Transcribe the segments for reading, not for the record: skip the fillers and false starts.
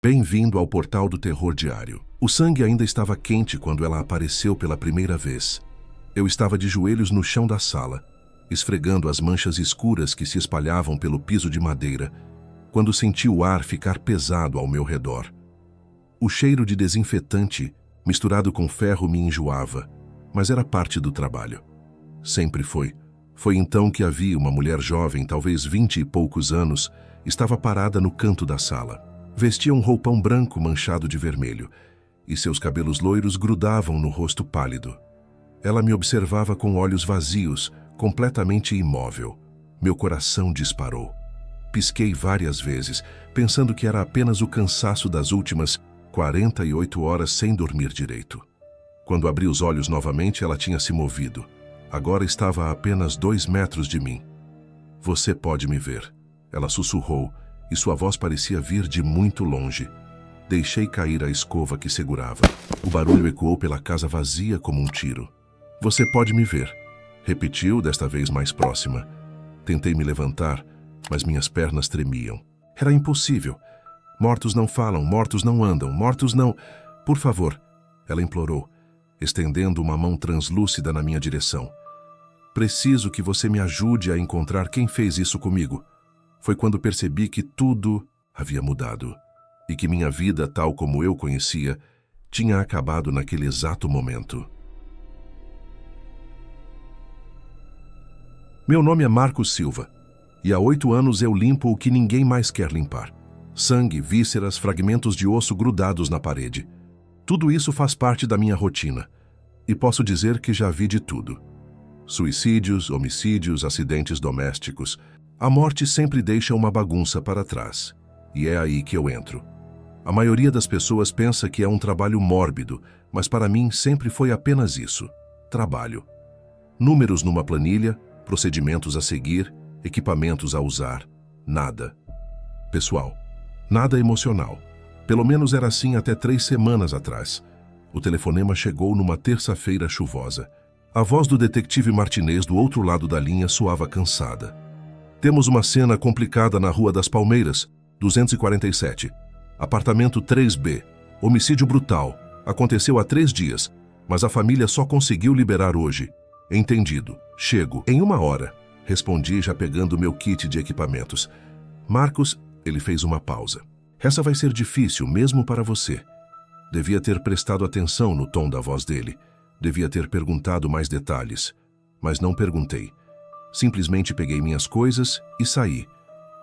Bem-vindo ao Portal do Terror Diário. O sangue ainda estava quente quando ela apareceu pela primeira vez. Eu estava de joelhos no chão da sala, esfregando as manchas escuras que se espalhavam pelo piso de madeira, quando senti o ar ficar pesado ao meu redor. O cheiro de desinfetante, misturado com ferro, me enjoava, mas era parte do trabalho. Sempre foi. Foi então que havia uma mulher jovem, talvez 20 e poucos anos, estava parada no canto da sala. Vestia um roupão branco manchado de vermelho, e seus cabelos loiros grudavam no rosto pálido. Ela me observava com olhos vazios, completamente imóvel. Meu coração disparou. Pisquei várias vezes, pensando que era apenas o cansaço das últimas 48 horas sem dormir direito. Quando abri os olhos novamente, ela tinha se movido. Agora estava a apenas 2 metros de mim. "Você pode me ver", ela sussurrou, e sua voz parecia vir de muito longe. Deixei cair a escova que segurava. O barulho ecoou pela casa vazia como um tiro. "Você pode me ver", repetiu, desta vez mais próxima. Tentei me levantar, mas minhas pernas tremiam. Era impossível. "Mortos não falam, mortos não andam, mortos não... Por favor", ela implorou, estendendo uma mão translúcida na minha direção. "Preciso que você me ajude a encontrar quem fez isso comigo." Foi quando percebi que tudo havia mudado e que minha vida, tal como eu conhecia, tinha acabado naquele exato momento. Meu nome é Marcos Silva, e há 8 anos eu limpo o que ninguém mais quer limpar. Sangue, vísceras, fragmentos de osso grudados na parede. Tudo isso faz parte da minha rotina, e posso dizer que já vi de tudo. Suicídios, homicídios, acidentes domésticos. A morte sempre deixa uma bagunça para trás, e é aí que eu entro. A maioria das pessoas pensa que é um trabalho mórbido, mas para mim sempre foi apenas isso: trabalho. Números numa planilha, procedimentos a seguir, equipamentos a usar. Nada pessoal, nada emocional. Pelo menos era assim até 3 semanas atrás. O telefonema chegou numa terça-feira chuvosa. A voz do detetive Martinez do outro lado da linha soava cansada. "Temos uma cena complicada na Rua das Palmeiras, 247. Apartamento 3B. Homicídio brutal. Aconteceu há 3 dias, mas a família só conseguiu liberar hoje." "Entendido. Chego em 1 hora", respondi, já pegando meu kit de equipamentos. "Marcos", ele fez uma pausa. "Essa vai ser difícil mesmo para você." Devia ter prestado atenção no tom da voz dele. Devia ter perguntado mais detalhes, mas não perguntei. Simplesmente peguei minhas coisas e saí.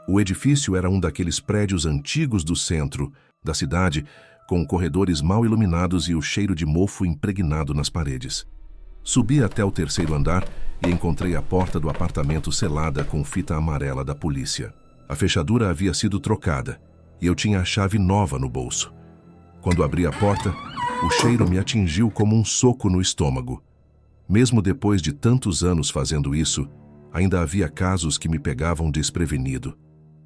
O edifício era um daqueles prédios antigos do centro da cidade, com corredores mal iluminados e o cheiro de mofo impregnado nas paredes. Subi até o 3º andar e encontrei a porta do apartamento selada com fita amarela da polícia. A fechadura havia sido trocada e eu tinha a chave nova no bolso. Quando abri a porta, o cheiro me atingiu como um soco no estômago. Mesmo depois de tantos anos fazendo isso, ainda havia casos que me pegavam desprevenido.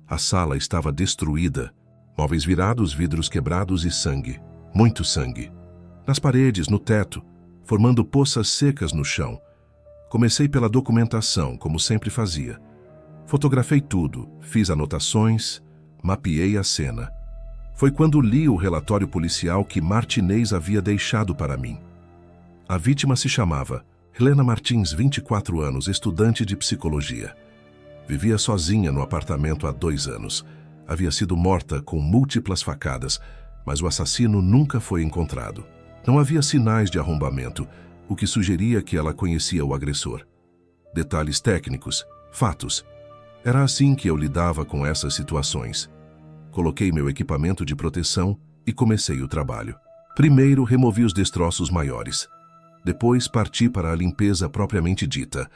A sala estava destruída, móveis virados, vidros quebrados e sangue. Muito sangue. Nas paredes, no teto, formando poças secas no chão. Comecei pela documentação, como sempre fazia. Fotografei tudo, fiz anotações, mapeei a cena. Foi quando li o relatório policial que Martinez havia deixado para mim. A vítima se chamava Helena Martins, 24 anos, estudante de psicologia. Vivia sozinha no apartamento há 2 anos. Havia sido morta com múltiplas facadas, mas o assassino nunca foi encontrado. Não havia sinais de arrombamento, o que sugeria que ela conhecia o agressor. Detalhes técnicos, fatos. Era assim que eu lidava com essas situações. Coloquei meu equipamento de proteção e comecei o trabalho. Primeiro, removi os destroços maiores. Depois, parti para a limpeza propriamente dita.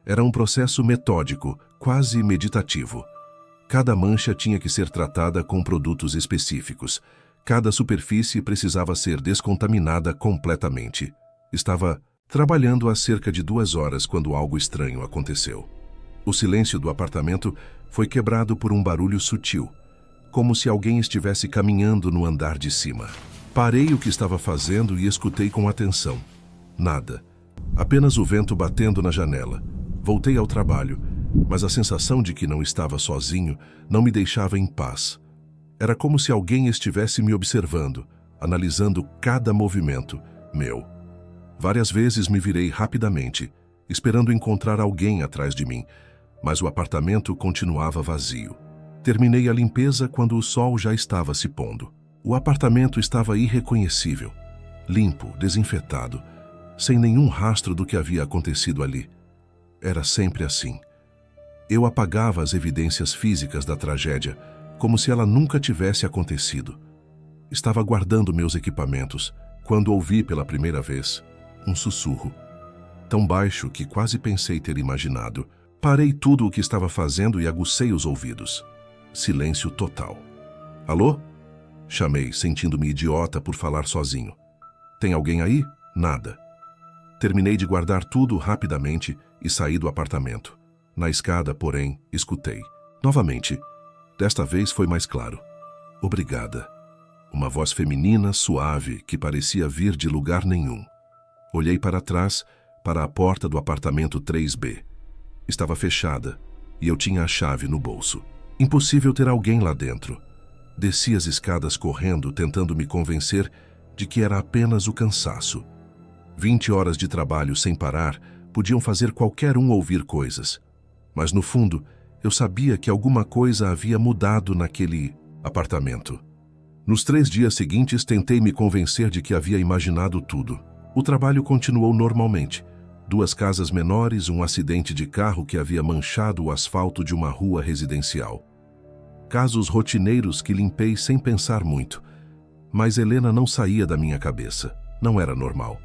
Era um processo metódico, quase meditativo. Cada mancha tinha que ser tratada com produtos específicos. Cada superfície precisava ser descontaminada completamente. Estava trabalhando há cerca de 2 horas quando algo estranho aconteceu. O silêncio do apartamento foi quebrado por um barulho sutil, como se alguém estivesse caminhando no andar de cima. Parei o que estava fazendo e escutei com atenção. Nada. Apenas o vento batendo na janela. Voltei ao trabalho, mas a sensação de que não estava sozinho não me deixava em paz. Era como se alguém estivesse me observando, analisando cada movimento meu. Várias vezes me virei rapidamente, esperando encontrar alguém atrás de mim, mas o apartamento continuava vazio. Terminei a limpeza quando o sol já estava se pondo. O apartamento estava irreconhecível, limpo, desinfetado, sem nenhum rastro do que havia acontecido ali. Era sempre assim. Eu apagava as evidências físicas da tragédia, como se ela nunca tivesse acontecido. Estava guardando meus equipamentos, quando ouvi pela primeira vez um sussurro, tão baixo que quase pensei ter imaginado. Parei tudo o que estava fazendo e aguçei os ouvidos. Silêncio total. Alô? Chamei, sentindo-me idiota por falar sozinho. Tem alguém aí? Nada. Terminei de guardar tudo rapidamente e saí do apartamento. Na escada, porém, escutei. Novamente. Desta vez foi mais claro. Obrigada. Uma voz feminina, suave, que parecia vir de lugar nenhum. Olhei para trás, para a porta do apartamento 3B. Estava fechada e eu tinha a chave no bolso. Impossível ter alguém lá dentro. Desci as escadas correndo, tentando me convencer de que era apenas o cansaço. 20 horas de trabalho sem parar podiam fazer qualquer um ouvir coisas. Mas no fundo, eu sabia que alguma coisa havia mudado naquele apartamento. Nos 3 dias seguintes, tentei me convencer de que havia imaginado tudo. O trabalho continuou normalmente. 2 casas menores, um acidente de carro que havia manchado o asfalto de uma rua residencial. Casos rotineiros que limpei sem pensar muito. Mas Helena não saía da minha cabeça. Não era normal.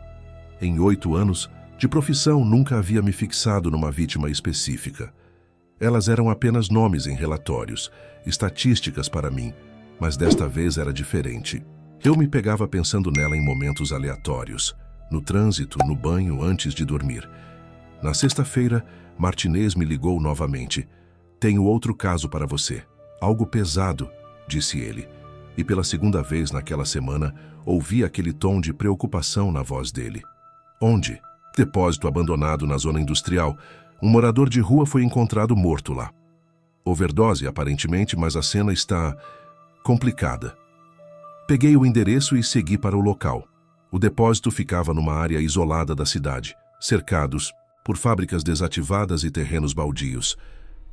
Em 8 anos, de profissão, nunca havia me fixado numa vítima específica. Elas eram apenas nomes em relatórios, estatísticas para mim, mas desta vez era diferente. Eu me pegava pensando nela em momentos aleatórios. No trânsito, no banho, antes de dormir. Na sexta-feira, Martinez me ligou novamente. Tenho outro caso para você. Algo pesado, disse ele. E pela segunda vez naquela semana, ouvi aquele tom de preocupação na voz dele. Onde? Depósito abandonado na zona industrial. Um morador de rua foi encontrado morto lá. Overdose, aparentemente, mas a cena está complicada. Peguei o endereço e segui para o local. O depósito ficava numa área isolada da cidade, cercados por fábricas desativadas e terrenos baldios.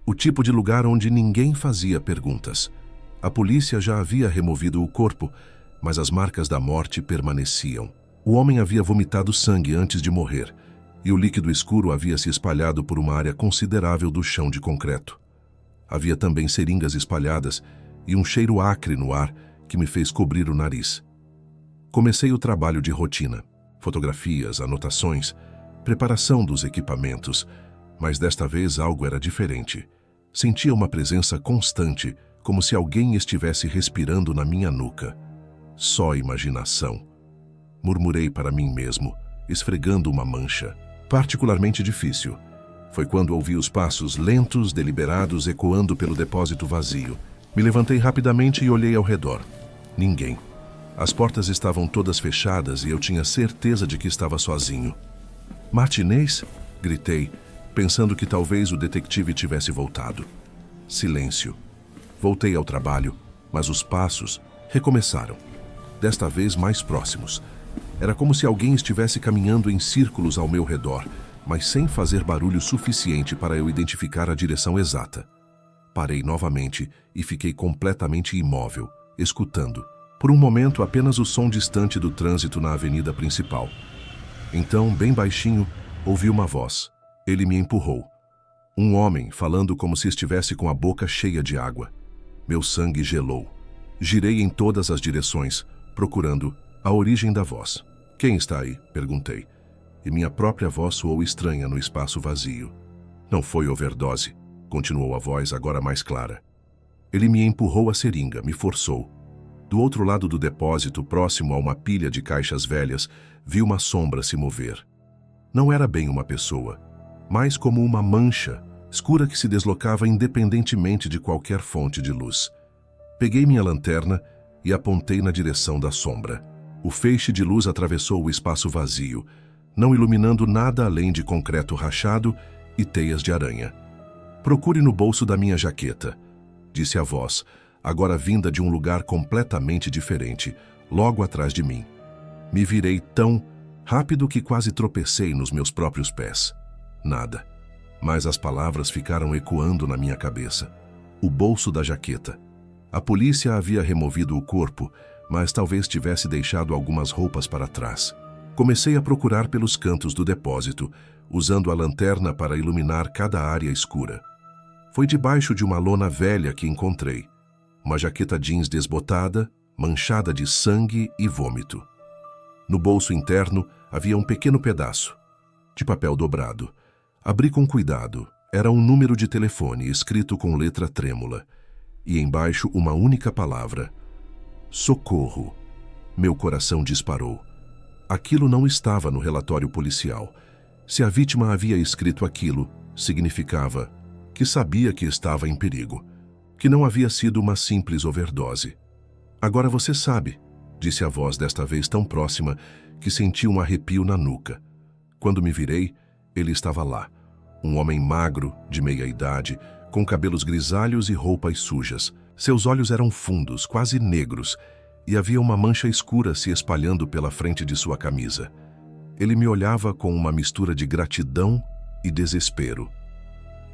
O tipo de lugar onde ninguém fazia perguntas. A polícia já havia removido o corpo, mas as marcas da morte permaneciam. O homem havia vomitado sangue antes de morrer, e o líquido escuro havia se espalhado por uma área considerável do chão de concreto. Havia também seringas espalhadas e um cheiro acre no ar que me fez cobrir o nariz. Comecei o trabalho de rotina, fotografias, anotações, preparação dos equipamentos, mas desta vez algo era diferente. Sentia uma presença constante, como se alguém estivesse respirando na minha nuca. Só imaginação. Murmurei para mim mesmo, esfregando uma mancha. Particularmente difícil. Foi quando ouvi os passos lentos, deliberados, ecoando pelo depósito vazio. Me levantei rapidamente e olhei ao redor. Ninguém. As portas estavam todas fechadas e eu tinha certeza de que estava sozinho. Martinez? Gritei, pensando que talvez o detetive tivesse voltado. Silêncio. Voltei ao trabalho, mas os passos recomeçaram. Desta vez mais próximos. Era como se alguém estivesse caminhando em círculos ao meu redor, mas sem fazer barulho suficiente para eu identificar a direção exata. Parei novamente e fiquei completamente imóvel, escutando. Por um momento, apenas o som distante do trânsito na avenida principal. Então, bem baixinho, ouvi uma voz. Ele me empurrou. Um homem, falando como se estivesse com a boca cheia de água. Meu sangue gelou. Girei em todas as direções, procurando a origem da voz. Quem está aí? Perguntei. E minha própria voz soou estranha no espaço vazio. Não foi overdose, continuou a voz agora mais clara. Ele me empurrou a seringa, me forçou. Do outro lado do depósito, próximo a uma pilha de caixas velhas, vi uma sombra se mover. Não era bem uma pessoa, mas como uma mancha, escura que se deslocava independentemente de qualquer fonte de luz. Peguei minha lanterna e apontei na direção da sombra. O feixe de luz atravessou o espaço vazio, não iluminando nada além de concreto rachado e teias de aranha. Procure no bolso da minha jaqueta, disse a voz, agora vinda de um lugar completamente diferente, logo atrás de mim. Me virei tão rápido que quase tropecei nos meus próprios pés. Nada. Mas as palavras ficaram ecoando na minha cabeça. O bolso da jaqueta. A polícia havia removido o corpo, mas talvez tivesse deixado algumas roupas para trás. Comecei a procurar pelos cantos do depósito, usando a lanterna para iluminar cada área escura. Foi debaixo de uma lona velha que encontrei. Uma jaqueta jeans desbotada, manchada de sangue e vômito. No bolso interno havia um pequeno pedaço, de papel dobrado. Abri com cuidado. Era um número de telefone escrito com letra trêmula. E embaixo uma única palavra: socorro. Meu coração disparou. Aquilo não estava no relatório policial. Se a vítima havia escrito aquilo, significava que sabia que estava em perigo, que não havia sido uma simples overdose. Agora você sabe, disse a voz desta vez tão próxima que senti um arrepio na nuca. Quando me virei, ele estava lá. Um homem magro, de meia-idade, com cabelos grisalhos e roupas sujas. Seus olhos eram fundos, quase negros, e havia uma mancha escura se espalhando pela frente de sua camisa. Ele me olhava com uma mistura de gratidão e desespero.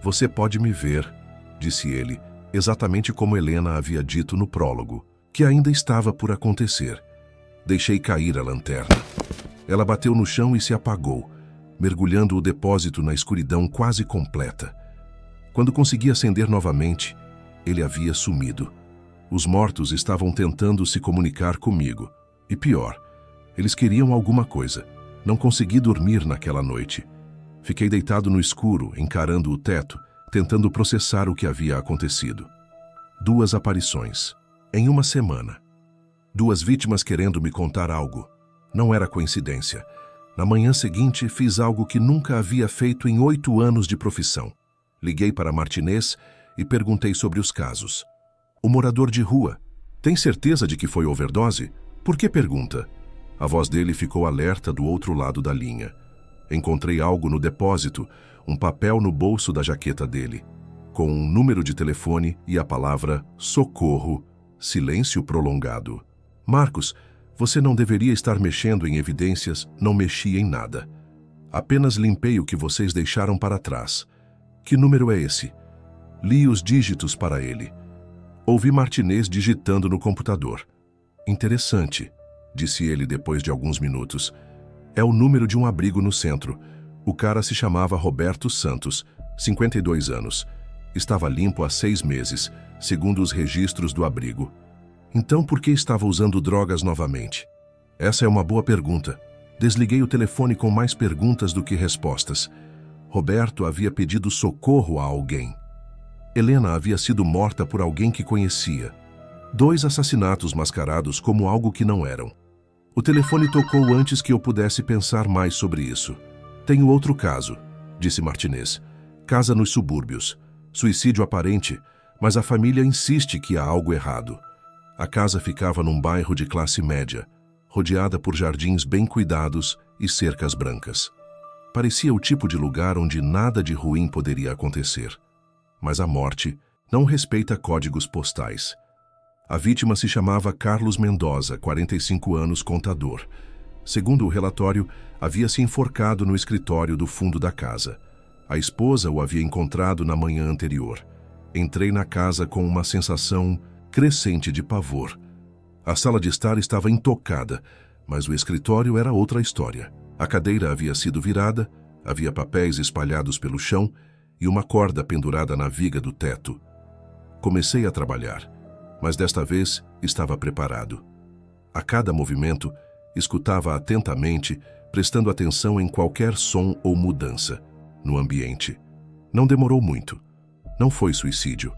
Você pode me ver, disse ele, exatamente como Helena havia dito no prólogo, que ainda estava por acontecer. Deixei cair a lanterna. Ela bateu no chão e se apagou, mergulhando o depósito na escuridão quase completa. Quando consegui acender novamente, ele havia sumido. Os mortos estavam tentando se comunicar comigo. E pior, eles queriam alguma coisa. Não consegui dormir naquela noite. Fiquei deitado no escuro, encarando o teto, tentando processar o que havia acontecido. 2 aparições, em uma semana. 2 vítimas querendo me contar algo. Não era coincidência. Na manhã seguinte, fiz algo que nunca havia feito em 8 anos de profissão. Liguei para Martinez e perguntei sobre os casos. O morador de rua: tem certeza de que foi overdose? Por que pergunta? A voz dele ficou alerta do outro lado da linha. Encontrei algo no depósito, um papel no bolso da jaqueta dele, com um número de telefone e a palavra socorro, silêncio prolongado. Marcos, você não deveria estar mexendo em evidências. Não mexi em nada. Apenas limpei o que vocês deixaram para trás. Que número é esse? Li os dígitos para ele. Ouvi Martinez digitando no computador. Interessante, disse ele depois de alguns minutos. É o número de um abrigo no centro. O cara se chamava Roberto Santos, 52 anos. Estava limpo há 6 meses, segundo os registros do abrigo. Então por que estava usando drogas novamente? Essa é uma boa pergunta. Desliguei o telefone com mais perguntas do que respostas. Roberto havia pedido socorro a alguém. Helena havia sido morta por alguém que conhecia. 2 assassinatos mascarados como algo que não eram. O telefone tocou antes que eu pudesse pensar mais sobre isso. Tenho outro caso, disse Martinez. Casa nos subúrbios. Suicídio aparente, mas a família insiste que há algo errado. A casa ficava num bairro de classe média, rodeada por jardins bem cuidados e cercas brancas. Parecia o tipo de lugar onde nada de ruim poderia acontecer. Mas a morte não respeita códigos postais. A vítima se chamava Carlos Mendoza, 45 anos, contador. Segundo o relatório, havia se enforcado no escritório do fundo da casa. A esposa o havia encontrado na manhã anterior. Entrei na casa com uma sensação crescente de pavor. A sala de estar estava intocada, mas o escritório era outra história. A cadeira havia sido virada, havia papéis espalhados pelo chão e uma corda pendurada na viga do teto. Comecei a trabalhar, mas desta vez estava preparado. A cada movimento, escutava atentamente, prestando atenção em qualquer som ou mudança no ambiente. Não demorou muito. Não foi suicídio.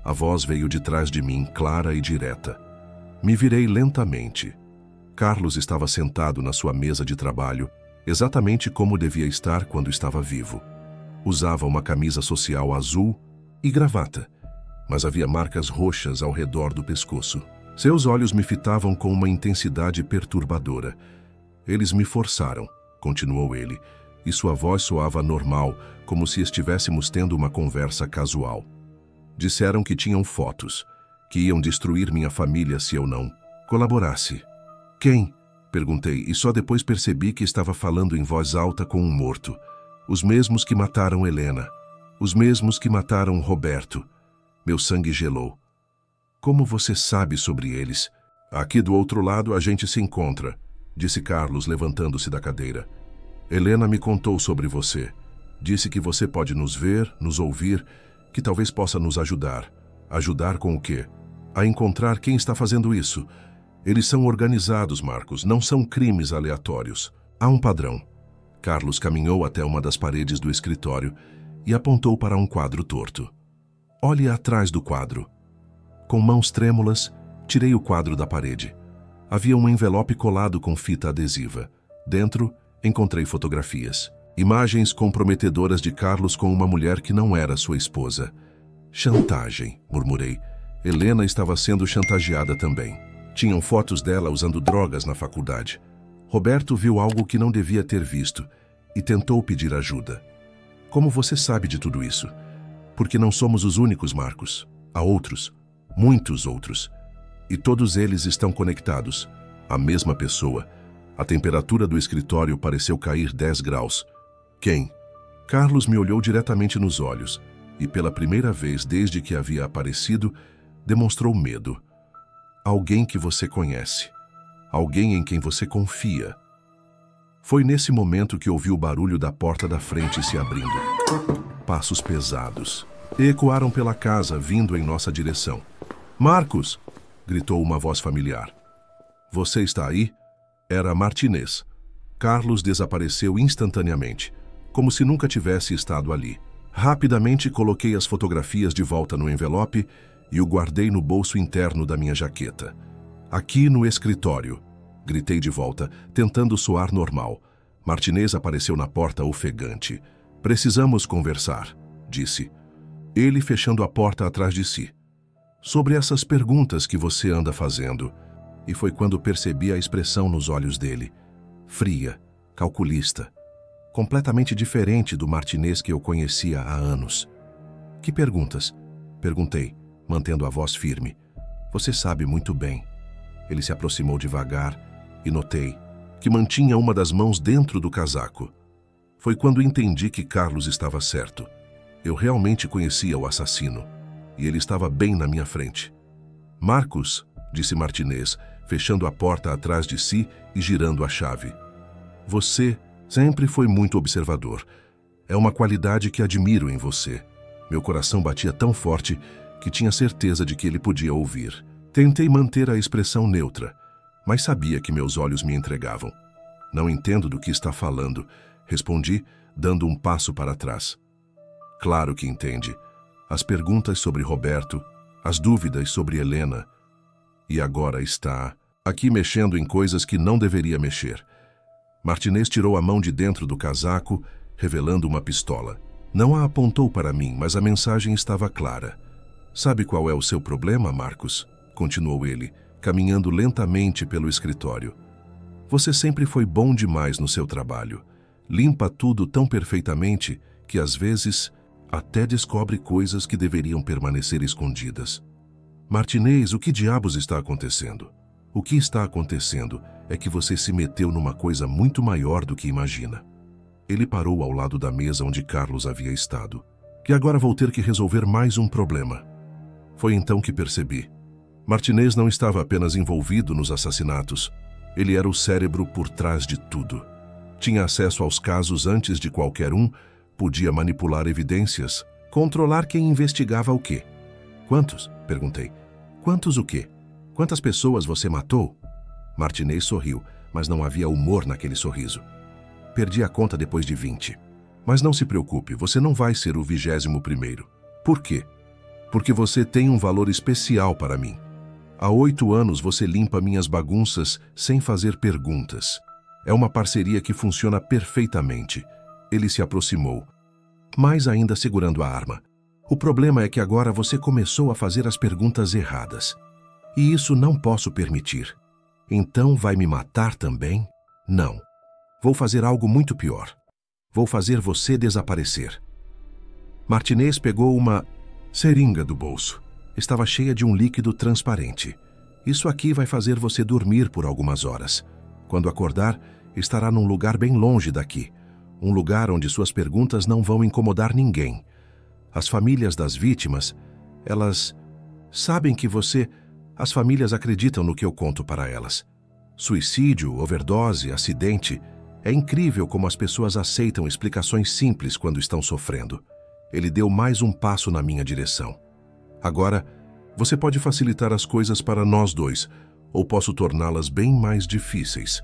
A voz veio de trás de mim, clara e direta. Me virei lentamente. Carlos estava sentado na sua mesa de trabalho, exatamente como devia estar quando estava vivo. Usava uma camisa social azul e gravata, mas havia marcas roxas ao redor do pescoço. Seus olhos me fitavam com uma intensidade perturbadora. Eles me forçaram, continuou ele, e sua voz soava normal, como se estivéssemos tendo uma conversa casual. Disseram que tinham fotos, que iam destruir minha família se eu não colaborasse. Quem? Perguntei, e só depois percebi que estava falando em voz alta com um morto. Os mesmos que mataram Helena. Os mesmos que mataram Roberto. Meu sangue gelou. Como você sabe sobre eles? Aqui do outro lado a gente se encontra, disse Carlos, levantando-se da cadeira. Helena me contou sobre você. Disse que você pode nos ver, nos ouvir, que talvez possa nos ajudar. Ajudar com o quê? A encontrar quem está fazendo isso. Eles são organizados, Marcos, não são crimes aleatórios. Há um padrão. Carlos caminhou até uma das paredes do escritório e apontou para um quadro torto. Olhe atrás do quadro. Com mãos trêmulas, tirei o quadro da parede. Havia um envelope colado com fita adesiva. Dentro, encontrei fotografias. Imagens comprometedoras de Carlos com uma mulher que não era sua esposa. Chantagem, murmurei. Helena estava sendo chantageada também. Tinham fotos dela usando drogas na faculdade. Roberto viu algo que não devia ter visto e tentou pedir ajuda. Como você sabe de tudo isso? Porque não somos os únicos, Marcos. Há outros, muitos outros. E todos eles estão conectados. A mesma pessoa. A temperatura do escritório pareceu cair 10 graus. Quem? Carlos me olhou diretamente nos olhos e, pela primeira vez desde que havia aparecido, demonstrou medo. Alguém que você conhece. Alguém em quem você confia. Foi nesse momento que ouvi o barulho da porta da frente se abrindo. Passos pesados. Ecoaram pela casa, vindo em nossa direção. Marcos! Gritou uma voz familiar. Você está aí? Era Martinez. Carlos desapareceu instantaneamente, como se nunca tivesse estado ali. Rapidamente coloquei as fotografias de volta no envelope e o guardei no bolso interno da minha jaqueta. Aqui no escritório, gritei de volta, tentando soar normal. Martinez apareceu na porta ofegante. Precisamos conversar, disse. Ele fechando a porta atrás de si. Sobre essas perguntas que você anda fazendo. E foi quando percebi a expressão nos olhos dele. Fria, calculista. Completamente diferente do Martinez que eu conhecia há anos. Que perguntas? Perguntei, mantendo a voz firme. Você sabe muito bem. Ele se aproximou devagar e notei que mantinha uma das mãos dentro do casaco. Foi quando entendi que Carlos estava certo. Eu realmente conhecia o assassino e ele estava bem na minha frente. Marcos, disse Martinez, fechando a porta atrás de si e girando a chave. Você sempre foi muito observador. É uma qualidade que admiro em você. Meu coração batia tão forte que tinha certeza de que ele podia ouvir. Tentei manter a expressão neutra, mas sabia que meus olhos me entregavam. Não entendo do que está falando, respondi, dando um passo para trás. Claro que entende. As perguntas sobre Roberto, as dúvidas sobre Helena. E agora está aqui mexendo em coisas que não deveria mexer. Martinez tirou a mão de dentro do casaco, revelando uma pistola. Não a apontou para mim, mas a mensagem estava clara. Sabe qual é o seu problema, Marcos? Continuou ele, caminhando lentamente pelo escritório. Você sempre foi bom demais no seu trabalho. Limpa tudo tão perfeitamente que, às vezes, até descobre coisas que deveriam permanecer escondidas. Martinez, o que diabos está acontecendo? O que está acontecendo é que você se meteu numa coisa muito maior do que imagina. Ele parou ao lado da mesa onde Carlos havia estado. Que agora vou ter que resolver mais um problema. Foi então que percebi. Martinez não estava apenas envolvido nos assassinatos. Ele era o cérebro por trás de tudo. Tinha acesso aos casos antes de qualquer um, podia manipular evidências, controlar quem investigava o quê. Quantos? Perguntei. Quantos o quê? Quantas pessoas você matou? Martinez sorriu, mas não havia humor naquele sorriso. Perdi a conta depois de 20. Mas não se preocupe, você não vai ser o 21º. Por quê? Porque você tem um valor especial para mim. Há 8 anos você limpa minhas bagunças sem fazer perguntas. É uma parceria que funciona perfeitamente. Ele se aproximou, mais ainda segurando a arma. O problema é que agora você começou a fazer as perguntas erradas. E isso não posso permitir. Então vai me matar também? Não. Vou fazer algo muito pior. Vou fazer você desaparecer. Martinez pegou uma seringa do bolso. Estava cheia de um líquido transparente. Isso aqui vai fazer você dormir por algumas horas. Quando acordar, estará num lugar bem longe daqui. Um lugar onde suas perguntas não vão incomodar ninguém. As famílias das vítimas, elas sabem que você... As famílias acreditam no que eu conto para elas. Suicídio, overdose, acidente... É incrível como as pessoas aceitam explicações simples quando estão sofrendo. Ele deu mais um passo na minha direção. Agora, você pode facilitar as coisas para nós dois, ou posso torná-las bem mais difíceis.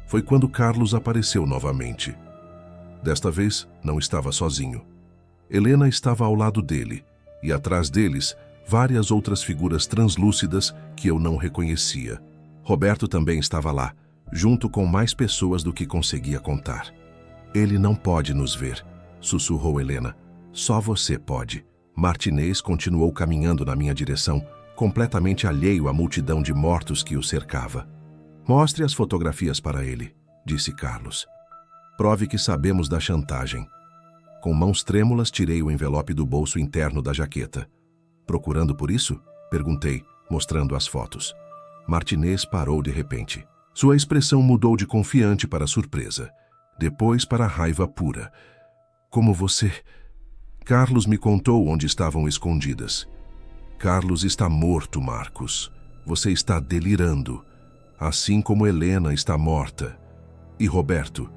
Foi quando Carlos apareceu novamente. Desta vez, não estava sozinho. Helena estava ao lado dele, e atrás deles, várias outras figuras translúcidas que eu não reconhecia. Roberto também estava lá, junto com mais pessoas do que conseguia contar. Ele não pode nos ver, sussurrou Helena. Só você pode. Martinez continuou caminhando na minha direção, completamente alheio à multidão de mortos que o cercava. Mostre as fotografias para ele, disse Carlos. Prove que sabemos da chantagem. Com mãos trêmulas, tirei o envelope do bolso interno da jaqueta. Procurando por isso? Perguntei, mostrando as fotos. Martinez parou de repente. Sua expressão mudou de confiante para surpresa, depois para raiva pura. Como você... Carlos me contou onde estavam escondidas. Carlos está morto, Marcos. Você está delirando. Assim como Helena está morta. E Roberto.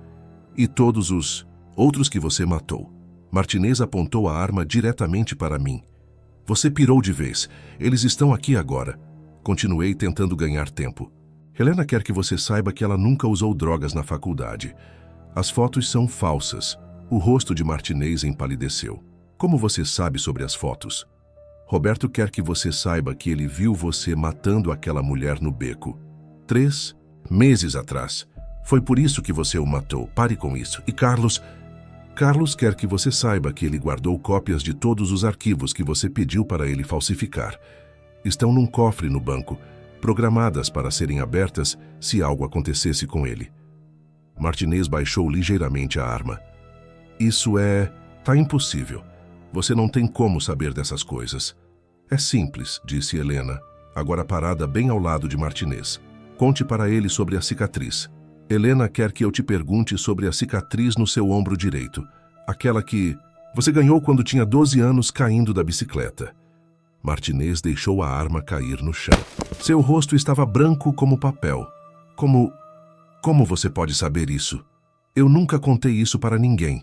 E todos os outros que você matou. Martinez apontou a arma diretamente para mim. Você pirou de vez. Eles estão aqui agora. Continuei tentando ganhar tempo. Helena quer que você saiba que ela nunca usou drogas na faculdade. As fotos são falsas. O rosto de Martinez empalideceu. Como você sabe sobre as fotos? Roberto quer que você saiba que ele viu você matando aquela mulher no beco. 3 meses atrás. Foi por isso que você o matou. Pare com isso. E Carlos... Carlos quer que você saiba que ele guardou cópias de todos os arquivos que você pediu para ele falsificar. Estão num cofre no banco, programadas para serem abertas se algo acontecesse com ele. Martinez baixou ligeiramente a arma. Isso tá impossível. Você não tem como saber dessas coisas. É simples, disse Helena, agora parada bem ao lado de Martinez. Conte para ele sobre a cicatriz. Helena quer que eu te pergunte sobre a cicatriz no seu ombro direito. Aquela que você ganhou quando tinha 12 anos caindo da bicicleta. Martinez deixou a arma cair no chão. Seu rosto estava branco como papel. Como você pode saber isso? Eu nunca contei isso para ninguém.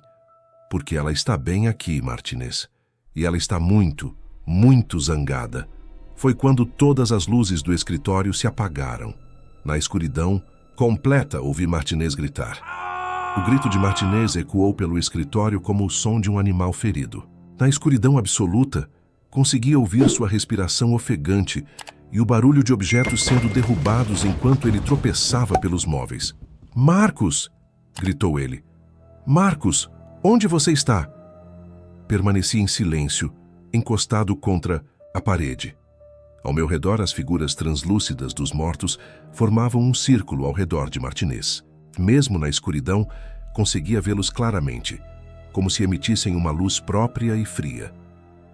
Porque ela está bem aqui, Martinez. E ela está muito, muito zangada. Foi quando todas as luzes do escritório se apagaram. Na escuridão completa, ouvi Martinez gritar. O grito de Martinez ecoou pelo escritório como o som de um animal ferido. Na escuridão absoluta, conseguia ouvir sua respiração ofegante e o barulho de objetos sendo derrubados enquanto ele tropeçava pelos móveis. Marcos! Gritou ele. Marcos! Onde você está? Permaneci em silêncio, encostado contra a parede. Ao meu redor, as figuras translúcidas dos mortos formavam um círculo ao redor de Martinez. Mesmo na escuridão, conseguia vê-los claramente, como se emitissem uma luz própria e fria.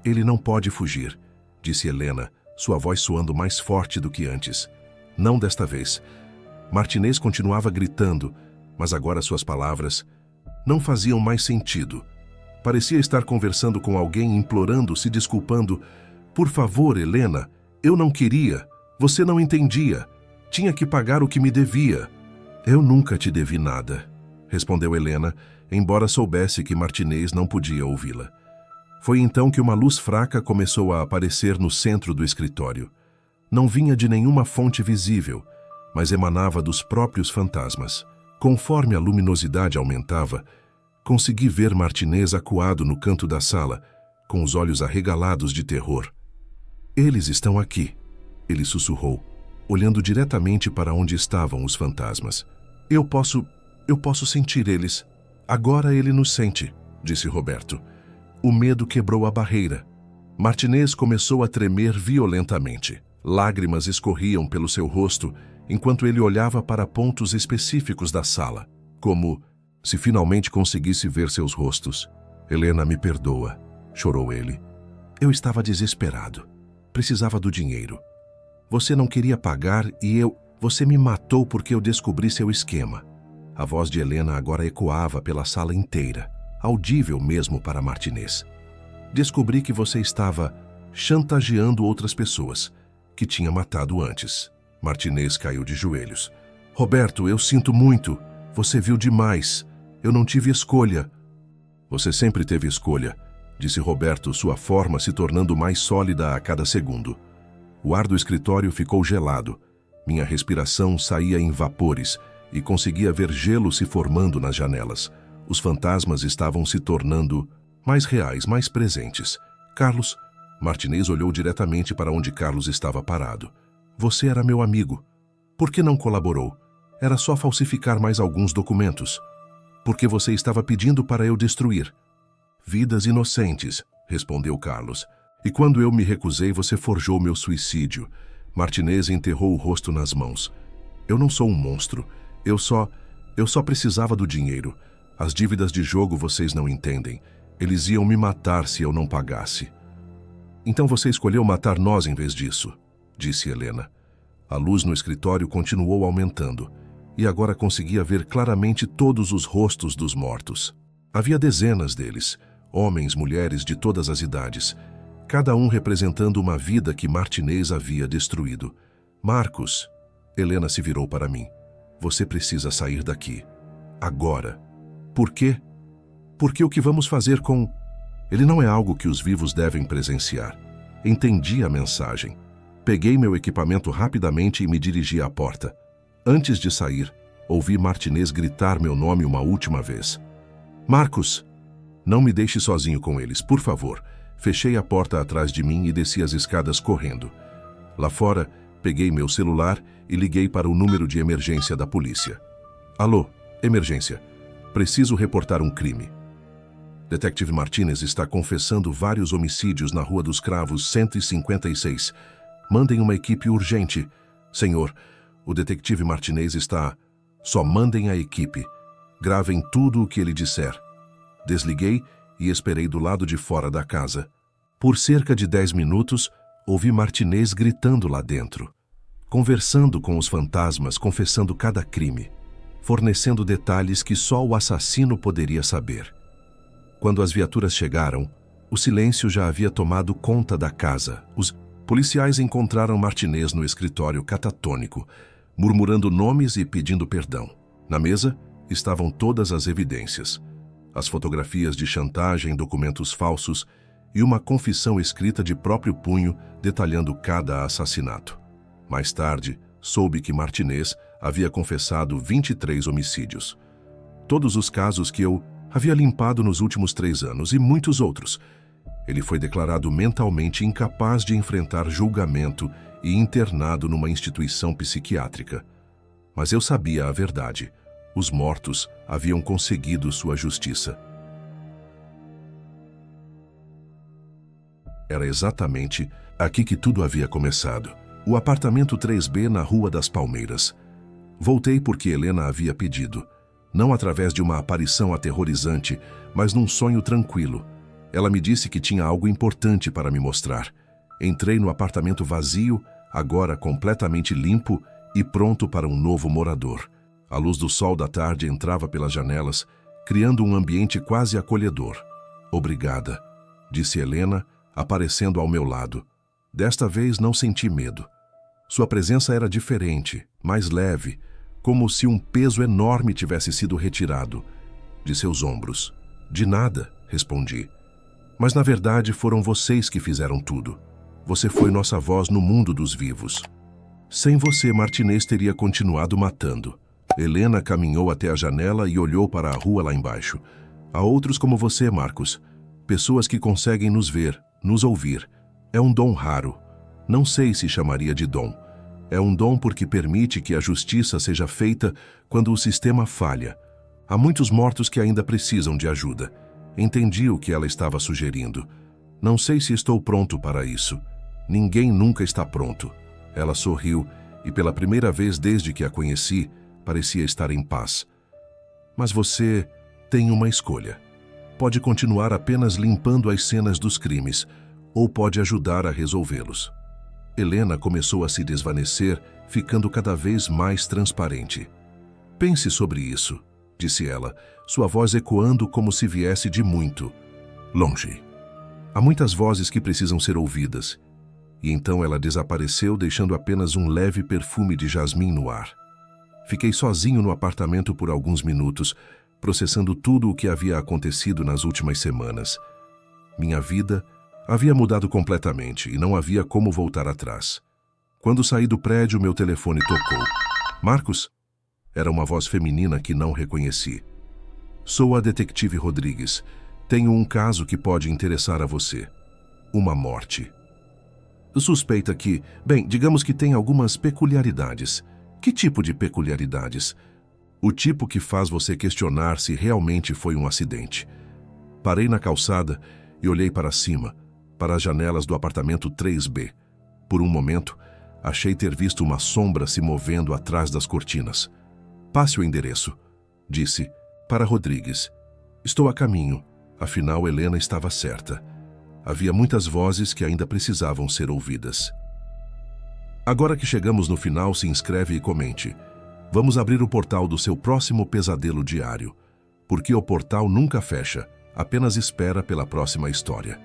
Ele não pode fugir, disse Helena, sua voz soando mais forte do que antes. Não desta vez. Martinez continuava gritando, mas agora suas palavras não faziam mais sentido. Parecia estar conversando com alguém, implorando, se desculpando. Por favor, Helena, eu não queria. Você não entendia. Tinha que pagar o que me devia. Eu nunca te devi nada, respondeu Helena, embora soubesse que Martinez não podia ouvi-la. Foi então que uma luz fraca começou a aparecer no centro do escritório. Não vinha de nenhuma fonte visível, mas emanava dos próprios fantasmas. Conforme a luminosidade aumentava, consegui ver Martinez acuado no canto da sala, com os olhos arregalados de terror. Eles estão aqui, ele sussurrou, olhando diretamente para onde estavam os fantasmas. Eu posso sentir eles. Agora ele nos sente, disse Roberto. O medo quebrou a barreira. Martinez começou a tremer violentamente. Lágrimas escorriam pelo seu rosto enquanto ele olhava para pontos específicos da sala, como se finalmente conseguisse ver seus rostos. Helena, me perdoa, chorou ele. Eu estava desesperado. Precisava do dinheiro. Você não queria pagar e Você me matou porque eu descobri seu esquema. A voz de Helena agora ecoava pela sala inteira, audível mesmo para Martinez. Descobri que você estava chantageando outras pessoas, que tinha matado antes. Martinez caiu de joelhos. Roberto, eu sinto muito. Você viu demais. Eu não tive escolha. Você sempre teve escolha, disse Roberto, sua forma se tornando mais sólida a cada segundo. O ar do escritório ficou gelado. Minha respiração saía em vapores e conseguia ver gelo se formando nas janelas. Os fantasmas estavam se tornando mais reais, mais presentes. Carlos, Martinez olhou diretamente para onde Carlos estava parado. Você era meu amigo. Por que não colaborou? Era só falsificar mais alguns documentos. Porque você estava pedindo para eu destruir. Vidas inocentes, respondeu Carlos. E quando eu me recusei, você forjou meu suicídio. Martinez enterrou o rosto nas mãos. Eu não sou um monstro. Eu só precisava do dinheiro. As dívidas de jogo vocês não entendem. Eles iam me matar se eu não pagasse. Então você escolheu matar nós em vez disso, disse Helena. A luz no escritório continuou aumentando, e agora conseguia ver claramente todos os rostos dos mortos. Havia dezenas deles, homens, mulheres de todas as idades, cada um representando uma vida que Martinez havia destruído. Marcos, Helena se virou para mim. Você precisa sair daqui. Agora. Por quê? Porque o que vamos fazer com... Ele não é algo que os vivos devem presenciar. Entendi a mensagem. Peguei meu equipamento rapidamente e me dirigi à porta. Antes de sair, ouvi Martinez gritar meu nome uma última vez. Marcos! Não me deixe sozinho com eles, por favor. Fechei a porta atrás de mim e desci as escadas correndo. Lá fora, peguei meu celular e liguei para o número de emergência da polícia. Alô, emergência. Preciso reportar um crime. Detetive Martinez está confessando vários homicídios na Rua dos Cravos 156. Mandem uma equipe urgente. Senhor, o detetive Martinez está... Só mandem a equipe. Gravem tudo o que ele disser. Desliguei e esperei do lado de fora da casa. Por cerca de 10 minutos, ouvi Martinez gritando lá dentro, conversando com os fantasmas, confessando cada crime, fornecendo detalhes que só o assassino poderia saber. Quando as viaturas chegaram, o silêncio já havia tomado conta da casa. Os policiais encontraram Martinez no escritório catatônico, murmurando nomes e pedindo perdão. Na mesa estavam todas as evidências. As fotografias de chantagem, documentos falsos e uma confissão escrita de próprio punho detalhando cada assassinato. Mais tarde, soube que Martinez havia confessado 23 homicídios. Todos os casos que eu havia limpado nos últimos 3 anos e muitos outros. Ele foi declarado mentalmente incapaz de enfrentar julgamento e internado numa instituição psiquiátrica. Mas eu sabia a verdade. Os mortos haviam conseguido sua justiça. Era exatamente aqui que tudo havia começado. O apartamento 3B na Rua das Palmeiras. Voltei porque Helena havia pedido. Não através de uma aparição aterrorizante, mas num sonho tranquilo. Ela me disse que tinha algo importante para me mostrar. Entrei no apartamento vazio, agora completamente limpo e pronto para um novo morador. A luz do sol da tarde entrava pelas janelas, criando um ambiente quase acolhedor. Obrigada, disse Helena, aparecendo ao meu lado. Desta vez não senti medo. Sua presença era diferente, mais leve, como se um peso enorme tivesse sido retirado de seus ombros. De nada, respondi. Mas na verdade foram vocês que fizeram tudo. Você foi nossa voz no mundo dos vivos. Sem você, Martinez teria continuado matando. Helena caminhou até a janela e olhou para a rua lá embaixo. Há outros como você, Marcos. Pessoas que conseguem nos ver, nos ouvir. É um dom raro. Não sei se chamaria de dom. É um dom porque permite que a justiça seja feita quando o sistema falha. Há muitos mortos que ainda precisam de ajuda. Entendi o que ela estava sugerindo. Não sei se estou pronto para isso. Ninguém nunca está pronto. Ela sorriu e pela primeira vez desde que a conheci, parecia estar em paz. Mas você tem uma escolha. Pode continuar apenas limpando as cenas dos crimes, ou pode ajudar a resolvê-los. Helena começou a se desvanecer, ficando cada vez mais transparente. Pense sobre isso, disse ela, sua voz ecoando como se viesse de muito longe. Há muitas vozes que precisam ser ouvidas. E então ela desapareceu, deixando apenas um leve perfume de jasmim no ar. Fiquei sozinho no apartamento por alguns minutos, processando tudo o que havia acontecido nas últimas semanas. Minha vida havia mudado completamente e não havia como voltar atrás. Quando saí do prédio, meu telefone tocou. Marcos? Era uma voz feminina que não reconheci. Sou a detetive Rodrigues. Tenho um caso que pode interessar a você. Uma morte. Suspeita que, digamos que tem algumas peculiaridades. Que tipo de peculiaridades? O tipo que faz você questionar se realmente foi um acidente. Parei na calçada e olhei para cima, para as janelas do apartamento 3B. Por um momento, achei ter visto uma sombra se movendo atrás das cortinas. Passe o endereço, disse, para Rodrigues. Estou a caminho, afinal Helena estava certa. Havia muitas vozes que ainda precisavam ser ouvidas. Agora que chegamos no final, se inscreve e comente. Vamos abrir o portal do seu próximo pesadelo diário. Porque o portal nunca fecha, apenas espera pela próxima história.